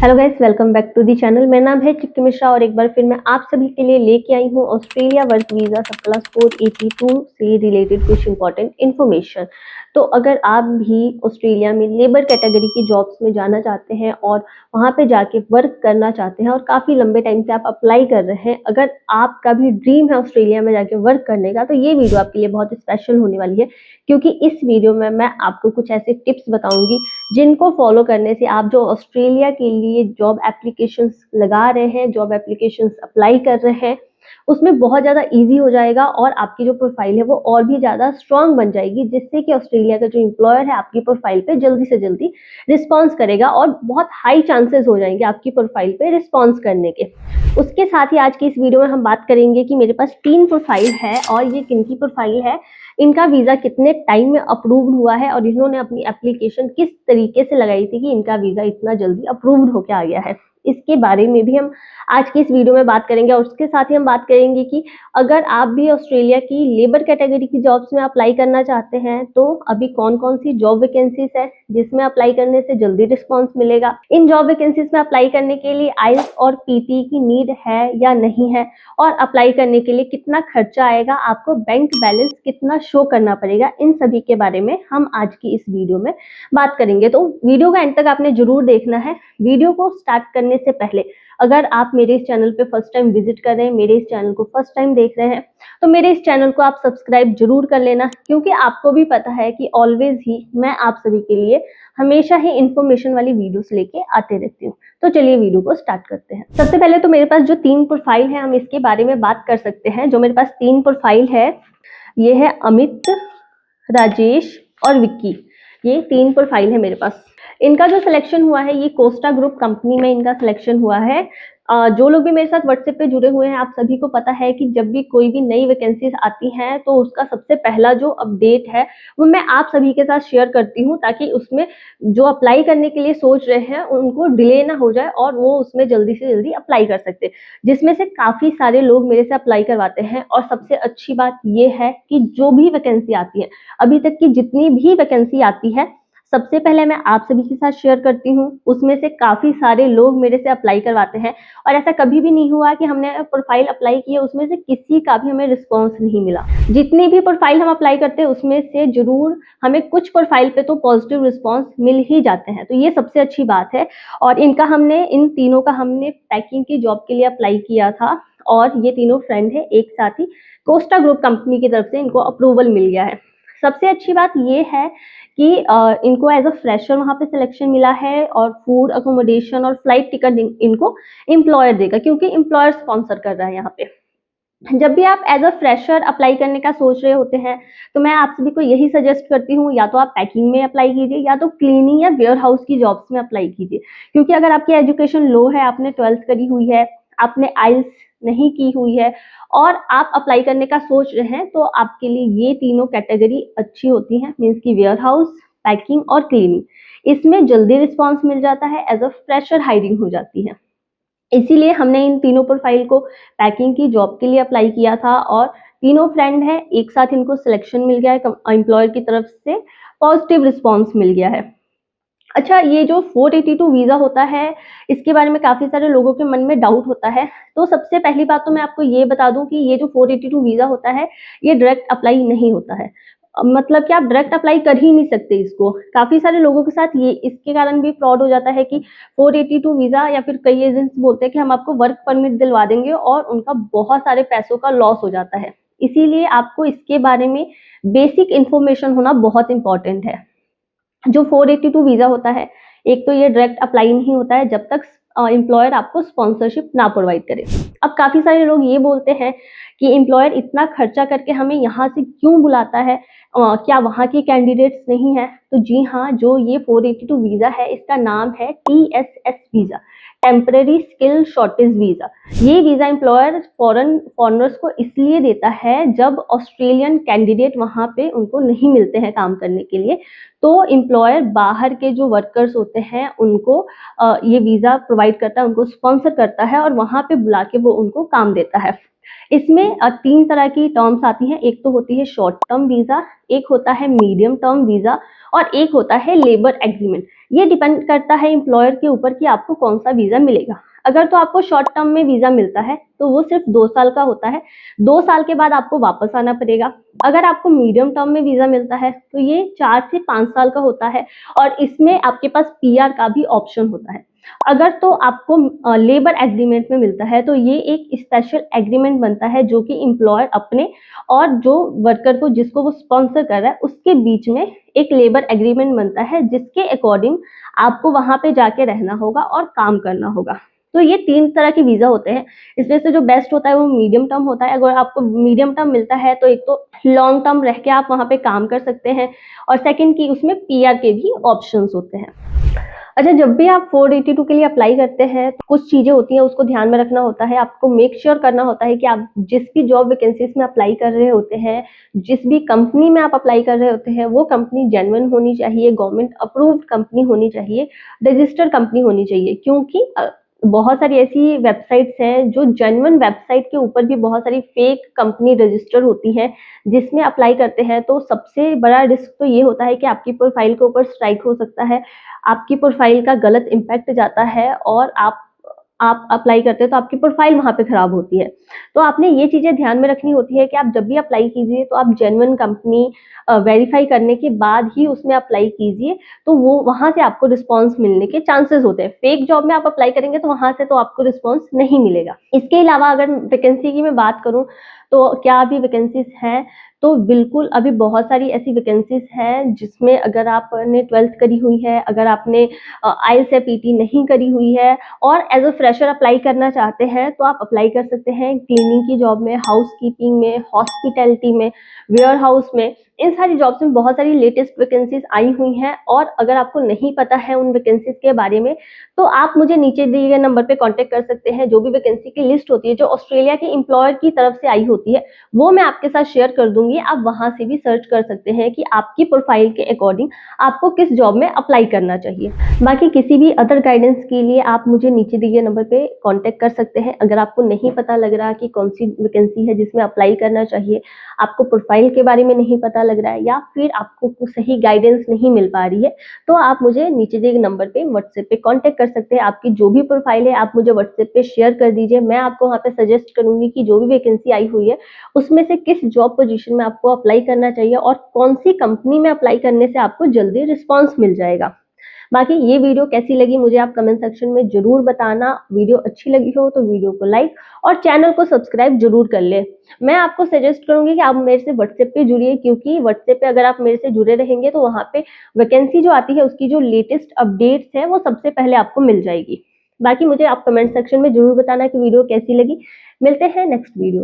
Hello guys, welcome back to the channel. मेरा नाम है चिक्की मिश्रा और एक बार फिर मैं आप सभी के लिए लेके आई हूँ ऑस्ट्रेलिया वर्क वीज़ा सब क्लास 482 से रिलेटेड कुछ इंपॉर्टेंट इन्फॉर्मेशन। तो अगर आप भी ऑस्ट्रेलिया में लेबर कैटेगरी की जॉब्स में जाना चाहते हैं और वहाँ पे जाके वर्क करना चाहते हैं और काफ़ी लंबे टाइम से आप अप्लाई कर रहे हैं, अगर आपका भी ड्रीम है ऑस्ट्रेलिया में जाके वर्क करने का, तो ये वीडियो आपके लिए बहुत स्पेशल होने वाली है, क्योंकि इस वीडियो में मैं आपको कुछ ऐसे टिप्स बताऊंगी जिनको फॉलो करने से आप जो ऑस्ट्रेलिया के लिए जॉब एप्लीकेशंस लगा रहे हैं, जॉब एप्लीकेशंस अप्लाई कर रहे हैं, उसमें बहुत ज़्यादा इजी हो जाएगा और आपकी जो प्रोफाइल है वो और भी ज़्यादा स्ट्रांग बन जाएगी, जिससे कि ऑस्ट्रेलिया का जो एम्प्लॉयर है आपकी प्रोफाइल पे जल्दी से जल्दी रिस्पॉन्स करेगा और बहुत हाई चांसेस हो जाएंगे आपकी प्रोफाइल पे रिस्पॉन्स करने के। उसके साथ ही आज की इस वीडियो में हम बात करेंगे कि मेरे पास 3 प्रोफाइल है और ये किनकी प्रोफाइल है, इनका वीज़ा कितने टाइम में अप्रूव्ड हुआ है और इन्होंने अपनी एप्लीकेशन किस तरीके से लगाई थी कि इनका वीज़ा इतना जल्दी अप्रूव्ड होकर आ गया है। इसके बारे में भी हम आज की इस वीडियो में बात करेंगे और उसके साथ ही हम बात करेंगे कि अगर आप भी ऑस्ट्रेलिया की लेबर कैटेगरी की जॉब्स में अप्लाई करना चाहते हैं तो अभी कौन कौन सी जॉब वैकेंसीज है जिसमें अप्लाई करने से जल्दी रिस्पॉन्स मिलेगा, इन जॉब वैकेंसीज में अप्लाई करने के लिए आइल्स और पीटी की नीड है या नहीं है, और अप्लाई करने के लिए कितना खर्चा आएगा, आपको बैंक बैलेंस कितना शो करना पड़ेगा, इन सभी के बारे में हम आज की इस वीडियो में बात करेंगे। तो वीडियो का एंड तक आपने जरूर देखना है। वीडियो को स्टार्ट करने से पहले अगर आप मेरे इस चैनल पे फर्स्ट टाइम विजिट कर रहे हैं, मेरे इस चैनल को फर्स्ट टाइम देख रहे हैं, तो मेरे इस चैनल को आप सब्सक्राइब जरूर कर लेना, क्योंकि आपको भी पता है कि ऑलवेज ही मैं आप सभी के लिए हमेशा ही इंफॉर्मेशन वाली वीडियोस लेके आते रहती हूँ। तो चलिए वीडियो को स्टार्ट करते हैं। सबसे पहले तो मेरे पास जो 3 प्रोफाइल है हम इसके बारे में बात कर सकते हैं। जो मेरे पास 3 प्रोफाइल है ये है अमित, राजेश और विक्की। ये 3 प्रोफाइल है मेरे पास। इनका जो सिलेक्शन हुआ है ये कोस्टा ग्रुप कंपनी में इनका सिलेक्शन हुआ है। जो लोग भी मेरे साथ व्हाट्सएप पे जुड़े हुए हैं, आप सभी को पता है कि जब भी कोई भी नई वैकेंसीज आती हैं तो उसका सबसे पहला जो अपडेट है वो मैं आप सभी के साथ शेयर करती हूँ, ताकि उसमें जो अप्लाई करने के लिए सोच रहे हैं उनको डिले ना हो जाए और वो उसमें जल्दी से जल्दी अप्लाई कर सकते, जिसमें से काफ़ी सारे लोग मेरे से अप्लाई करवाते हैं। और सबसे अच्छी बात ये है कि जो भी वैकेंसी आती है, अभी तक की जितनी भी वैकेंसी आती है, सबसे पहले मैं आप सभी के साथ शेयर करती हूँ। उसमें से काफ़ी सारे लोग मेरे से अप्लाई करवाते हैं और ऐसा कभी भी नहीं हुआ कि हमने प्रोफाइल अप्लाई किया उसमें से किसी का भी हमें रिस्पॉन्स नहीं मिला। जितनी भी प्रोफाइल हम अप्लाई करते हैं उसमें से जरूर हमें कुछ प्रोफाइल पे तो पॉजिटिव रिस्पॉन्स मिल ही जाते हैं, तो ये सबसे अच्छी बात है। और इन तीनों का हमने पैकिंग की जॉब के लिए अप्लाई किया था और ये तीनों फ्रेंड है, एक साथ ही कोस्टा ग्रुप कंपनी की तरफ से इनको अप्रूवल मिल गया है। सबसे अच्छी बात ये है कि इनको एज अ फ्रेशर वहाँ पे सिलेक्शन मिला है और फूड, अकोमोडेशन और फ्लाइट टिकट इनको एम्प्लॉयर देगा, क्योंकि एम्प्लॉयर स्पॉन्सर कर रहा है यहाँ पे। जब भी आप एज अ फ्रेशर अप्लाई करने का सोच रहे होते हैं तो मैं आप सभी को यही सजेस्ट करती हूँ, या तो आप पैकिंग में अप्लाई कीजिए या तो क्लीनिंग या वेयर हाउस की जॉब्स में अप्लाई कीजिए। क्योंकि अगर आपकी एजुकेशन लो है, आपने 12th करी हुई है, आपने आइल्स नहीं की हुई है और आप अप्लाई करने का सोच रहे हैं, तो आपके लिए ये तीनों कैटेगरी अच्छी होती हैं। मीन्स की वेयर हाउस, पैकिंग और क्लीनिंग, इसमें जल्दी रिस्पॉन्स मिल जाता है, एज अ फ्रेशर हायरिंग हो जाती है। इसीलिए हमने इन तीनों प्रोफाइल को पैकिंग की जॉब के लिए अप्लाई किया था और तीनों फ्रेंड है, एक साथ इनको सिलेक्शन मिल गया है, एम्प्लॉयर की तरफ से पॉजिटिव रिस्पॉन्स मिल गया है। अच्छा, ये जो 482 वीज़ा होता है इसके बारे में काफ़ी सारे लोगों के मन में डाउट होता है। तो सबसे पहली बात तो मैं आपको ये बता दूं कि ये जो 482 वीज़ा होता है ये डायरेक्ट अप्लाई नहीं होता है। मतलब कि आप डायरेक्ट अप्लाई कर ही नहीं सकते इसको। काफ़ी सारे लोगों के साथ ये इसके कारण भी फ्रॉड हो जाता है कि 482 वीज़ा, या फिर कई एजेंट्स बोलते हैं कि हम आपको वर्क परमिट दिलवा देंगे और उनका बहुत सारे पैसों का लॉस हो जाता है। इसीलिए आपको इसके बारे में बेसिक इन्फॉर्मेशन होना बहुत इंपॉर्टेंट है। जो 482 वीज़ा होता है, एक तो ये डायरेक्ट अप्लाई नहीं होता है जब तक एम्प्लॉयर आपको स्पॉन्सरशिप ना प्रोवाइड करे। अब काफ़ी सारे लोग ये बोलते हैं कि एम्प्लॉयर इतना खर्चा करके हमें यहाँ से क्यों बुलाता है, क्या वहाँ के कैंडिडेट्स नहीं है? तो जी हाँ, जो ये 482 वीज़ा है इसका नाम है TSS visa, temporary skill shortage visa. ये वीज़ा एम्प्लॉयर फॉरनर्स को इसलिए देता है जब ऑस्ट्रेलियन कैंडिडेट वहाँ पे उनको नहीं मिलते हैं काम करने के लिए, तो एम्प्लॉयर बाहर के जो वर्कर्स होते हैं उनको ये वीज़ा प्रोवाइड करता है, उनको स्पॉन्सर करता है और वहाँ पे बुला के वो उनको काम देता है। इसमें 3 तरह की टर्म्स आती हैं। एक तो होती है शॉर्ट टर्म वीज़ा, एक होता है मीडियम टर्म वीज़ा और एक होता है लेबर एग्रीमेंट। ये डिपेंड करता है एम्प्लॉयर के ऊपर कि आपको कौन सा वीज़ा मिलेगा। अगर तो आपको शॉर्ट टर्म में वीज़ा मिलता है तो वो सिर्फ 2 साल का होता है, 2 साल के बाद आपको वापस आना पड़ेगा। अगर आपको मीडियम टर्म में वीज़ा मिलता है तो ये 4 से 5 साल का होता है और इसमें आपके पास पीआर का भी ऑप्शन होता है। अगर तो आपको लेबर एग्रीमेंट में मिलता है तो ये एक स्पेशल एग्रीमेंट बनता है जो कि एम्प्लॉयर अपने और जो वर्कर को जिसको वो स्पॉन्सर कर रहा है उसके बीच में एक लेबर एग्रीमेंट बनता है, जिसके अकॉर्डिंग आपको वहां पे जाके रहना होगा और काम करना होगा। तो ये 3 तरह के वीज़ा होते हैं, इसमें से जो बेस्ट होता है वो मीडियम टर्म होता है। अगर आपको मीडियम टर्म मिलता है तो एक तो लॉन्ग टर्म रह के आप वहाँ पे काम कर सकते हैं और सेकंड की उसमें पीआर के भी ऑप्शंस होते हैं। अच्छा, जब भी आप 482 के लिए अप्लाई करते हैं तो कुछ चीज़ें होती हैं उसको ध्यान में रखना होता है। आपको मेक श्योर करना होता है कि आप जिस भी जॉब वैकेंसीज में अप्लाई कर रहे होते हैं, जिस भी कंपनी में आप अप्लाई कर रहे होते हैं, वो कंपनी जेन्युइन होनी चाहिए, गवर्नमेंट अप्रूव्ड कंपनी होनी चाहिए, रजिस्टर्ड कंपनी होनी चाहिए। क्योंकि बहुत सारी ऐसी वेबसाइट्स हैं जो जेन्युइन वेबसाइट के ऊपर भी बहुत सारी फेक कंपनी रजिस्टर होती हैं, जिसमें अप्लाई करते हैं तो सबसे बड़ा रिस्क तो ये होता है कि आपकी प्रोफाइल के ऊपर स्ट्राइक हो सकता है, आपकी प्रोफाइल का गलत इम्पैक्ट जाता है और आप अप्लाई करते हैं तो आपकी प्रोफाइल वहाँ पे खराब होती है। तो आपने ये चीज़ें ध्यान में रखनी होती है कि आप जब भी अप्लाई कीजिए तो आप जेन्युइन कंपनी वेरीफाई करने के बाद ही उसमें अप्लाई कीजिए, तो वो वहाँ से आपको रिस्पॉन्स मिलने के चांसेस होते हैं। फेक जॉब में आप अप्लाई करेंगे तो वहाँ से तो आपको रिस्पॉन्स नहीं मिलेगा। इसके अलावा अगर वैकेंसी की मैं बात करूँ तो क्या अभी वैकेंसीज हैं, तो बिल्कुल अभी बहुत सारी ऐसी वैकेंसीज हैं जिसमें अगर आपने 12th करी हुई है, अगर आपने आइल्स या पीटी नहीं करी हुई है और एज अ फ्रेशर अप्लाई करना चाहते हैं तो आप अप्लाई कर सकते हैं क्लीनिंग की जॉब में, हाउसकीपिंग में, हॉस्पिटैलिटी में, वेयर हाउस में। इन सारी जॉब्स में बहुत सारी लेटेस्ट वैकेंसीज आई हुई हैं और अगर आपको नहीं पता है उन वैकेंसीज के बारे में तो आप मुझे नीचे दिए गए नंबर पे कांटेक्ट कर सकते हैं। जो भी वैकेंसी की लिस्ट होती है जो ऑस्ट्रेलिया के एम्प्लॉयर की तरफ से आई होती है वो मैं आपके साथ शेयर कर दूंगी, आप वहां से भी सर्च कर सकते हैं कि आपकी प्रोफाइल के अकॉर्डिंग आपको किस जॉब में अप्लाई करना चाहिए। बाकी किसी भी अदर गाइडेंस के लिए आप मुझे नीचे दिए गए नंबर पे कांटेक्ट कर सकते हैं। अगर आपको नहीं पता लग रहा कि कौन सी वैकेंसी है जिसमें अप्लाई करना चाहिए, आपको प्रोफाइल के बारे में नहीं पता लग रहा है या फिर आपको सही गाइडेंस नहीं मिल पा रही है, तो आप मुझे नीचे दिए गए नंबर पे व्हाट्सएप पे कांटेक्ट कर सकते हैं। आपकी जो भी प्रोफाइल है आप मुझे व्हाट्सएप पे शेयर कर दीजिए, मैं आपको वहाँ पे सजेस्ट करूंगी कि जो भी वैकेंसी आई हुई है उसमें से किस जॉब पोजीशन में आपको अप्लाई करना चाहिए और कौन सी कंपनी में अप्लाई करने से आपको जल्दी रिस्पॉन्स मिल जाएगा। बाकी ये वीडियो कैसी लगी मुझे आप कमेंट सेक्शन में जरूर बताना। वीडियो अच्छी लगी हो तो वीडियो को लाइक और चैनल को सब्सक्राइब जरूर कर ले। मैं आपको सजेस्ट करूंगी कि आप मेरे से व्हाट्सएप पे जुड़िए, क्योंकि व्हाट्सएप पे अगर आप मेरे से जुड़े रहेंगे तो वहाँ पे वैकेंसी जो आती है उसकी जो लेटेस्ट अपडेट्स है वो सबसे पहले आपको मिल जाएगी। बाकी मुझे आप कमेंट सेक्शन में जरूर बताना कि वीडियो कैसी लगी। मिलते हैं नेक्स्ट वीडियो।